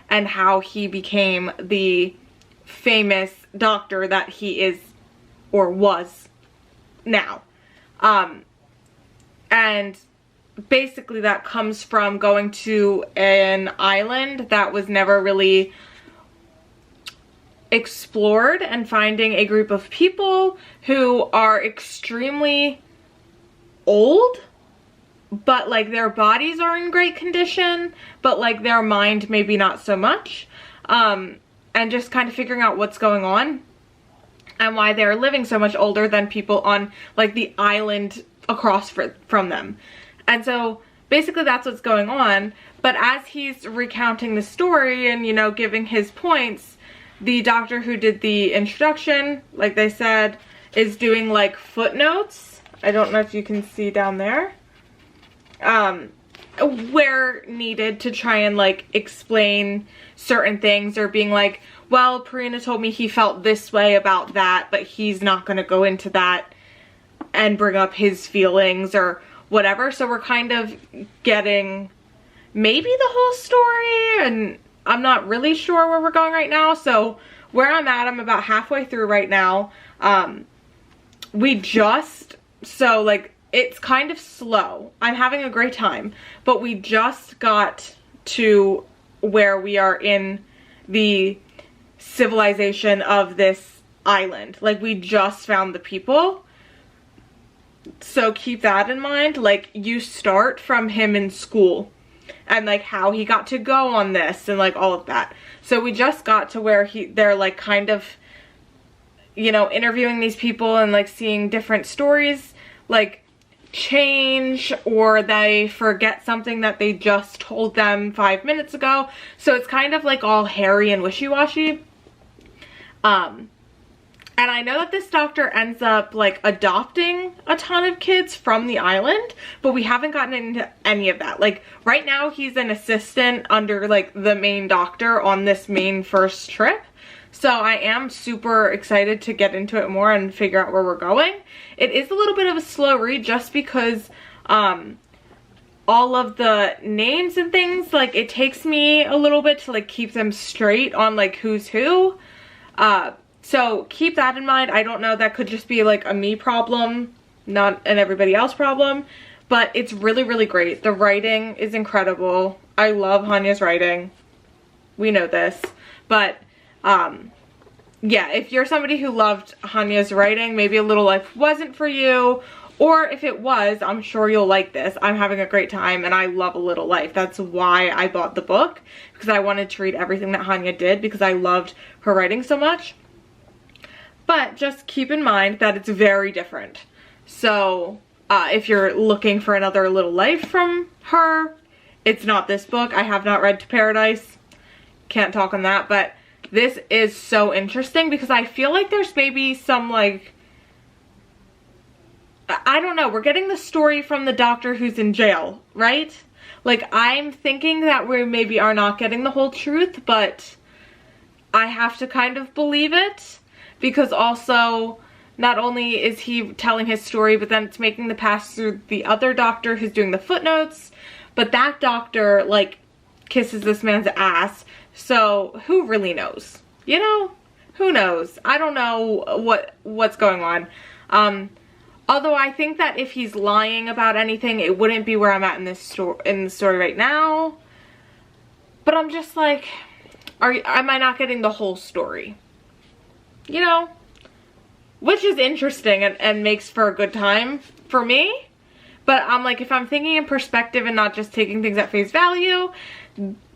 and how he became the famous doctor that he is or was now. And basically that comes from going to an island that was never really explored and finding a group of people who are extremely old, but like their bodies are in great condition, but like their mind maybe not so much. And just kind of figuring out what's going on and why they're living so much older than people on like the island across from them. And so basically that's what's going on. But as he's recounting the story and, you know, giving his points, the doctor who did the introduction, like they said, is doing like footnotes. I don't know if you can see down there. Where needed to try and like explain certain things, or being like, well, Purina told me he felt this way about that, but he's not going to go into that and bring up his feelings or whatever. So we're kind of getting maybe the whole story, and I'm not really sure where we're going right now. So where I'm at, I'm about halfway through right now. So like, it's kind of slow. I'm having a great time, but we just got to where we are in the civilization of this island. Like, we just found the people. So keep that in mind. Like, you start from him in school and like how he got to go on this and like all of that. So we just got to where they're like kind of, you know, interviewing these people and like seeing different stories. Like, change or they forget something that they just told them 5 minutes ago. So it's kind of like all hairy and wishy-washy. And I know that this doctor ends up like adopting a ton of kids from the island, but we haven't gotten into any of that. Like right now he's an assistant under like the main doctor on this main first trip. So I am super excited to get into it more and figure out where we're going. It is a little bit of a slow read just because all of the names and things, like it takes me a little bit to like keep them straight on like who's who. So keep that in mind. I don't know, that could just be like a me problem, not an everybody else problem, but it's really, really great. The writing is incredible. I love Hanya's writing. We know this, but yeah, if you're somebody who loved Hanya's writing, maybe A Little Life wasn't for you, or if it was, I'm sure you'll like this. I'm having a great time and I love A Little Life. That's why I bought the book, because I wanted to read everything that Hanya did because I loved her writing so much. But just keep in mind that it's very different. So if you're looking for another A Little Life from her, it's not this book. I have not read To Paradise. Can't talk on that, but this is so interesting because I feel like there's maybe some like, I don't know, we're getting the story from the doctor who's in jail, right? Like I'm thinking that we maybe are not getting the whole truth, but I have to kind of believe it. Because also, not only is he telling his story, but then it's making the pass through the other doctor who's doing the footnotes. But that doctor, like, kisses this man's ass. So, who really knows? You know? Who knows? I don't know what's going on. Although I think that if he's lying about anything, it wouldn't be where I'm at in this story right now. But I'm just like, am I not getting the whole story? You know, which is interesting and makes for a good time for me. But I'm like, if I'm thinking in perspective and not just taking things at face value,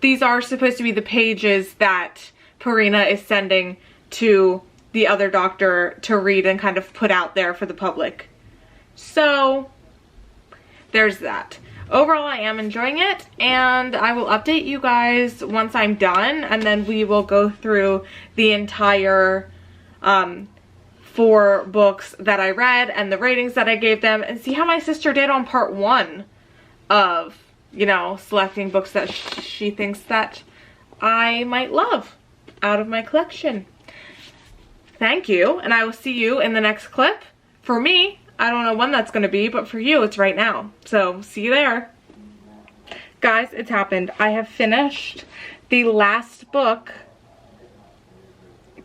these are supposed to be the pages that Purina is sending to the other doctor to read and kind of put out there for the public. So there's that. Overall, I am enjoying it, and I will update you guys once I'm done, and then we will go through the entire 4 books that I read and the ratings that I gave them and see how my sister did on part 1 of, you know, selecting books that she thinks that I might love out of my collection. Thank you, and I will see you in the next clip. For me, I don't know when that's going to be, but for you, it's right now. So, see you there. Guys, it's happened. I have finished the last book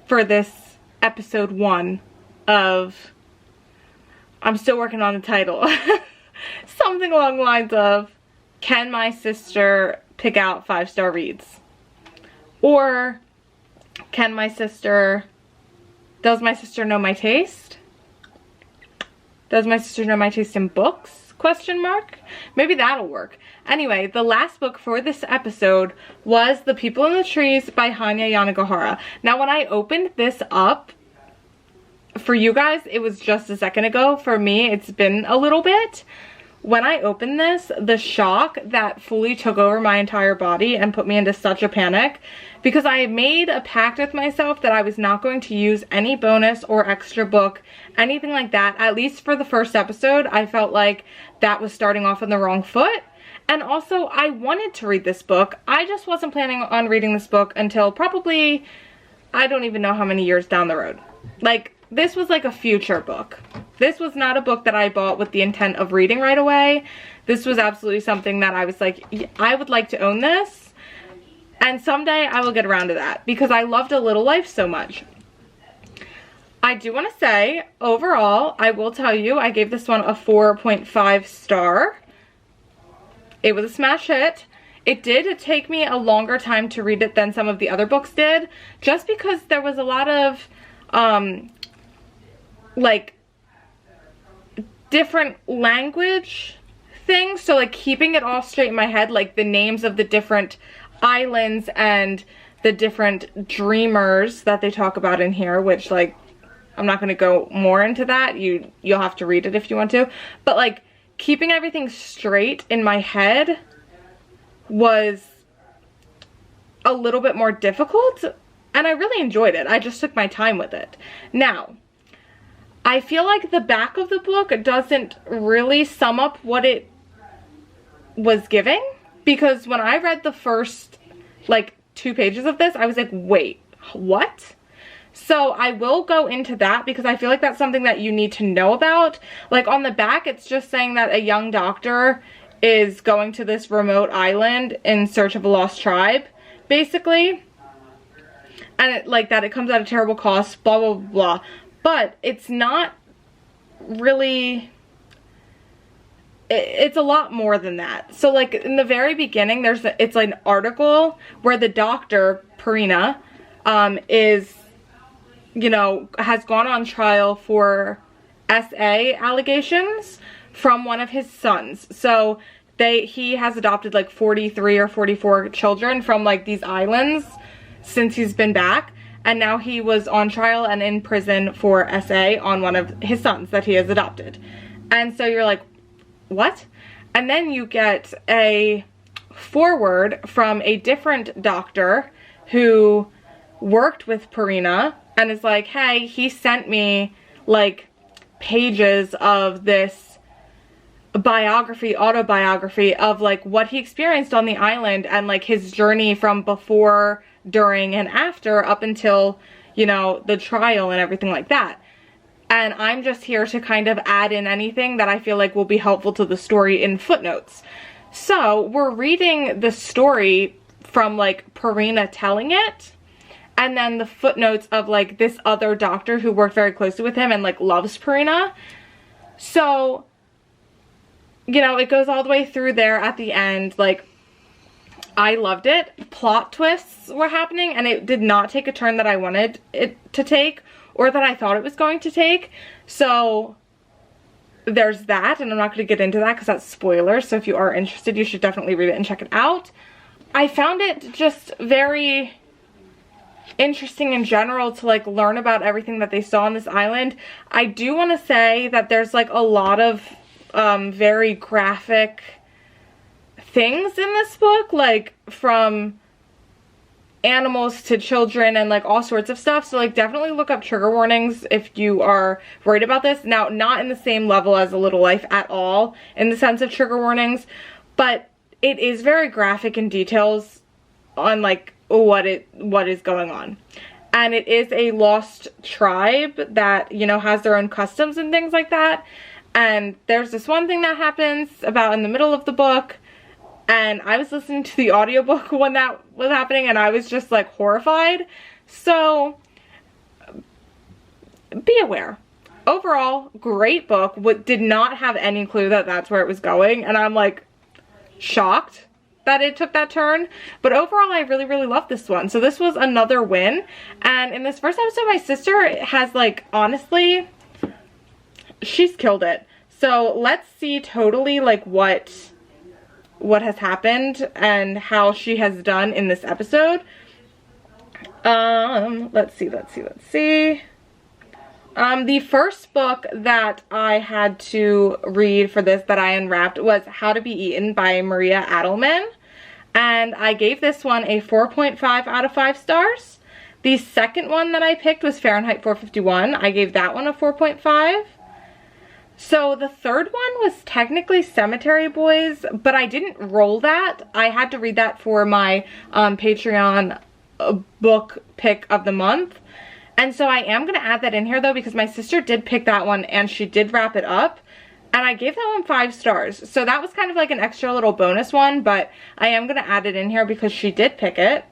for this episode 1 of, I'm still working on the title, something along the lines of, can my sister pick out 5-star reads? Or, does my sister know my taste? Does my sister know my taste in books? Question mark? Maybe that'll work. Anyway, the last book for this episode was The People in the Trees by Hanya Yanagihara. Now, when I opened this up, for you guys, it was just a second ago. For me, it's been a little bit. When I opened this, the shock that fully took over my entire body and put me into such a panic, because I made a pact with myself that I was not going to use any bonus or extra book, anything like that. At least for the first episode, I felt like that was starting off on the wrong foot. And also, I wanted to read this book. I just wasn't planning on reading this book until probably, I don't even know how many years down the road. Like, this was like a future book. This was not a book that I bought with the intent of reading right away. This was absolutely something that I was like, I would like to own this. And someday I will get around to that because I loved A Little Life so much. I do want to say, overall, I will tell you, I gave this one a 4.5 star. It was a smash hit. It did take me a longer time to read it than some of the other books did, just because there was a lot of, like, different language things. So, like, keeping it all straight in my head, like the names of the different islands and the different dreamers that they talk about in here, which, like, I'm not going to go more into that. You'll have to read it if you want to. But, like, keeping everything straight in my head was a little bit more difficult, and I really enjoyed it. I just took my time with it. Now, I feel like the back of the book doesn't really sum up what it was giving, because when I read the first like 2 pages of this, I was like, wait, what? So I will go into that because I feel like that's something that you need to know about. Like on the back, it's just saying that a young doctor is going to this remote island in search of a lost tribe, basically. And it, like that, it comes at a terrible cost, blah, blah, blah. But it's not really, it's a lot more than that. So like in the very beginning, it's like an article where the doctor, Purina, is, you know, has gone on trial for SA allegations from one of his sons. So he has adopted like 43 or 44 children from like these islands since he's been back. And now he was on trial and in prison for SA on one of his sons that he has adopted. And so you're like, what? And then you get a foreword from a different doctor who worked with Purina and is like, hey, he sent me like pages of this autobiography of like what he experienced on the island and like his journey from before, during, and after up until, you know, the trial and everything like that. And I'm just here to kind of add in anything that I feel like will be helpful to the story in footnotes. So we're reading the story from like Purina telling it, and then the footnotes of like this other doctor who worked very closely with him and like loves Purina. So, you know, it goes all the way through there at the end. Like, I loved it. Plot twists were happening and it did not take a turn that I wanted it to take or that I thought it was going to take. So there's that, and I'm not going to get into that because that's spoilers. So if you are interested, you should definitely read it and check it out. I found it just very interesting in general to like learn about everything that they saw on this island. I do want to say that there's like a lot of very graphic things in this book, like from animals to children and like all sorts of stuff. So like definitely look up trigger warnings if you are worried about this. Now, not in the same level as A Little Life at all in the sense of trigger warnings, but it is very graphic in details on like what is going on. And it is a lost tribe that, you know, has their own customs and things like that. And there's this one thing that happens about in the middle of the book, and I was listening to the audiobook when that was happening and I was just like horrified. So be aware. Overall, great book. Did not have any clue that that's where it was going, and I'm like shocked that it took that turn. But overall, I really, really loved this one. So this was another win. And in this first episode, my sister has like, honestly, she's killed it. So let's see totally like what has happened and how she has done in this episode. Let's see. The first book that I had to read for this that I unwrapped was How to Be Eaten by Maria Adelman. And I gave this one a 4.5 out of 5 stars. The second one that I picked was Fahrenheit 451. I gave that one a 4.5. So the third one was technically Cemetery Boys, but I didn't roll that. I had to read that for my Patreon book pick of the month. And so I am going to add that in here though, because my sister did pick that one and she did wrap it up. And I gave that one 5 stars. So that was kind of like an extra little bonus one, but I am going to add it in here because she did pick it.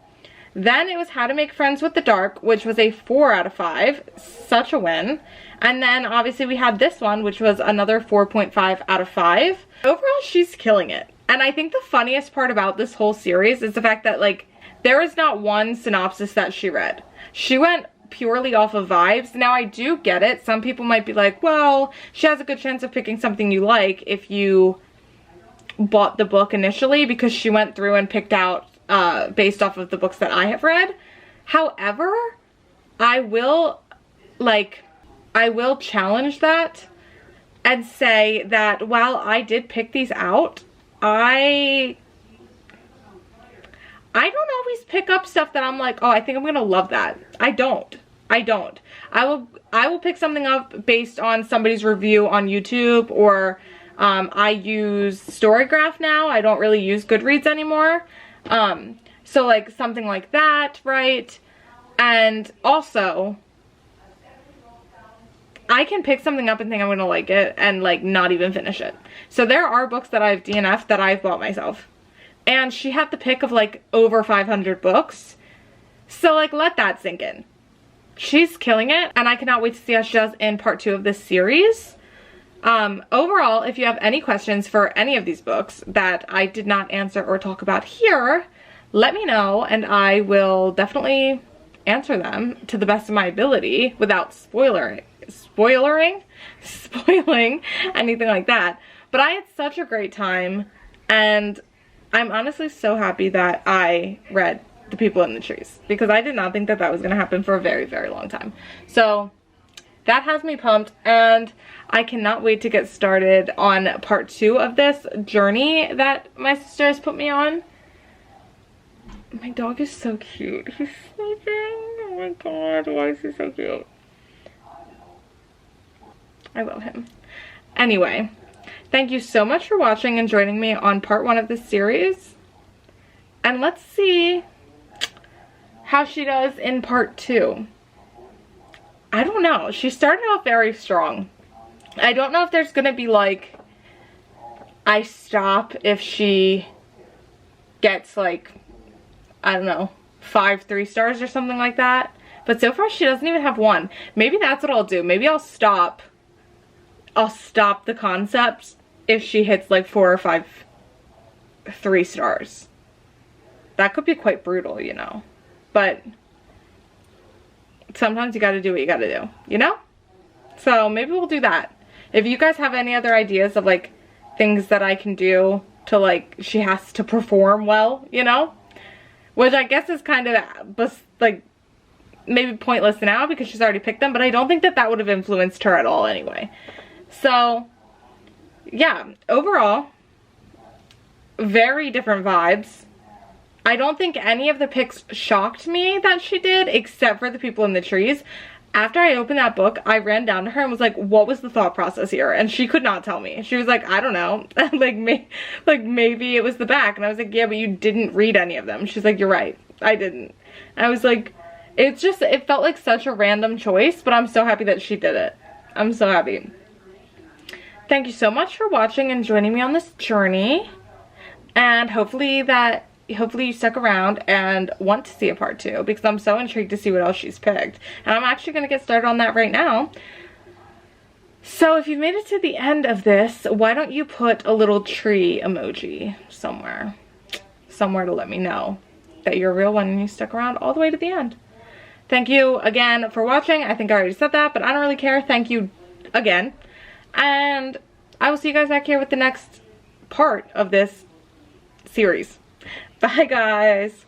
Then it was How to Make Friends with the Dark, which was a 4 out of 5. Such a win. And then obviously we had this one, which was another 4.5 out of 5. Overall, she's killing it. And I think the funniest part about this whole series is the fact that like there is not one synopsis that she read. She went purely off of vibes. Now I do get it. Some people might be like, well, she has a good chance of picking something you like if you bought the book initially, because she went through and picked out based off of the books that I have read. However, I will challenge that and say that while I did pick these out, I don't always pick up stuff that I'm like, oh, I think I'm gonna love that. I don't. I will pick something up based on somebody's review on YouTube, or I use Storygraph now. I don't really use Goodreads anymore. So like something like that, right? And also, I can pick something up and think I'm gonna like it and like not even finish it. So there are books that I've DNF'd that I've bought myself. And she had the pick of like over 500 books. So like, let that sink in. She's killing it, and I cannot wait to see how she does in part 2 of this series. Overall, if you have any questions for any of these books that I did not answer or talk about here, let me know and I will definitely answer them to the best of my ability without spoiling anything like that. But I had such a great time, and I'm honestly so happy that I read The People in the Trees, because I did not think that that was going to happen for a very, very long time. So that has me pumped, and I cannot wait to get started on part 2 of this journey that my sister has put me on. My dog is so cute. He's sleeping. Oh my god, why is he so cute? I love him. Anyway, thank you so much for watching and joining me on part 1 of this series. And let's see how she does in part 2. I don't know. She started off very strong. I don't know if there's gonna be like, I stop if she gets like, I don't know, 5 3-stars or something like that. But so far she doesn't even have 1. Maybe that's what I'll do. Maybe I'll stop the concept if she hits like 4 or 5 3-stars. That could be quite brutal, you know. But sometimes you gotta do what you gotta do, you know? So maybe we'll do that. If you guys have any other ideas of like things that I can do to like, she has to perform well, you know? Which I guess is kind of like maybe pointless now because she's already picked them, but I don't think that that would have influenced her at all anyway. So yeah, overall, very different vibes. I don't think any of the picks shocked me that she did, except for The People in the Trees. After I opened that book, I ran down to her and was like, what was the thought process here? And she could not tell me. She was like, I don't know. maybe it was the back. And I was like, yeah, but you didn't read any of them. She's like, you're right. I didn't. And I was like, it felt like such a random choice, but I'm so happy that she did it. I'm so happy. Thank you so much for watching and joining me on this journey. And hopefully you stuck around and want to see a part 2, because I'm so intrigued to see what else she's picked. And I'm actually going to get started on that right now. So if you made it to the end of this, why don't you put a little tree emoji somewhere to let me know that you're a real one and you stuck around all the way to the end. Thank you again for watching. I think I already said that, but I don't really care. Thank you again. And I will see you guys back here with the next part of this series. Bye guys.